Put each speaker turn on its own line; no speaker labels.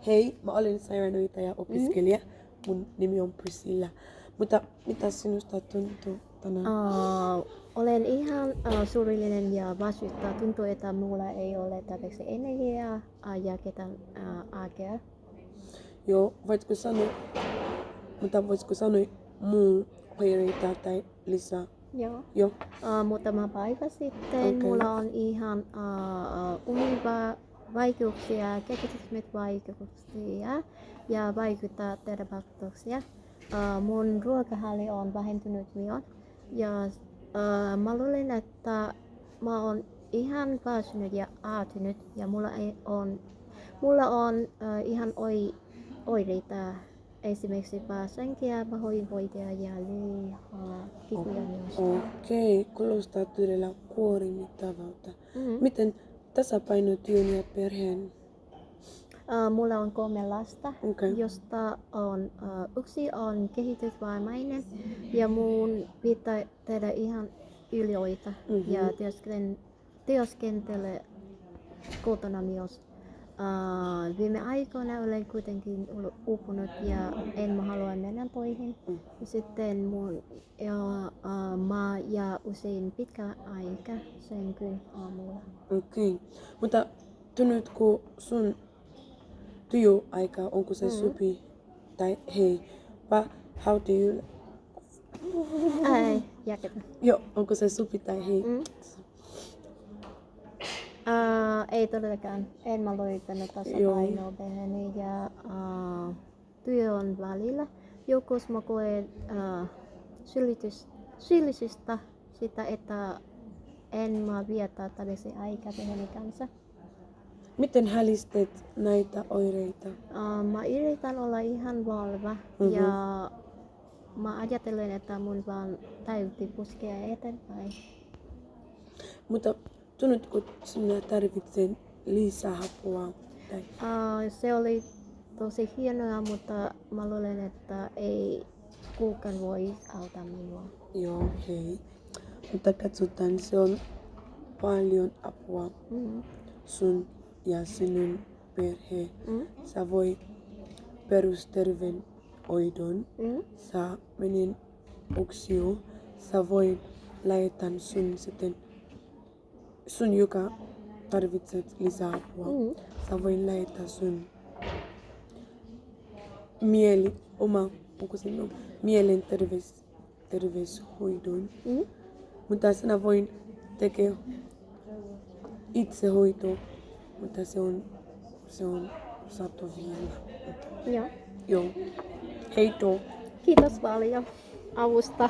Hei, mä olen sairaanhoitaja opiskelija. Mun nimi on Priscilla. Mutta mitä sinusta tuntuu tänään?
Olen ihan surullinen ja väsyttää. Tuntuu, että mulla ei ole tarpeeksi energiaa ja ketään arkea.
Joo, voitko sanoa muu oireita tai lisää?
Joo. Muutama päivä sitten mulla on ihan univaikeuksia, kehitysvaikeuksia ja vaikuttaa terveydessä. Mun ruokahalli on vähentynyt myös ja mä luulen, että mä oon ihan väsynyt ja aatunut ja mulla on ihan oireita. Esimerkiksi pääsänkiä, pahoinvointia ja lihakipuja myös.
Okei, kuulostaa todella kuormittavalta. Miten tasapainotyön ja perheen?
Mulla on 3 lasta, josta yksi on kehitysvammainen ja mun pitää tehdä ihan yliöitä ja työskentele kotona myös. Viime aikoina olen kuitenkin ollut uupunut ja en halua mennä töihin. Sitten mä ja usein pitkä aika synkyn aamulla.
Okei, mutta tunnuutko sun työaika, onko se sopi tai hei, how do you... Joo, onko se sopi tai hei?
Ei todellakaan. En mä löytänyt tasapainoa perheeni ja työn välillä. Joskus mä koen syyllisyyttä sitä, että en mä vietä tarpeeksi aikaa perheeni kanssa.
Miten hälistet näitä oireita?
Mä yritän olla ihan valva ja mä ajattelen, että mun vaan täytyy puskea eteenpäin.
Mutta tunnetko sinä tarvitset lisää apua?
Se oli tosi hienoa, mutta mä luulen, että ei kukaan voi auttaa minua.
Joo, hei. Mutta katsotaan, se on paljon apua sun ja sinun perhe. Sä voit perusterveydenhoidon. Sä menen oksioon. Sä voit lähettää sun joka tarvitset lisää apua. Sä voit lähettää sun mielenterveyshoidon. Mutta sinä voit tehdä itsehoitoa, mutta se on saatu vielä.
Joo.
Heito.
Kiitos paljon avusta.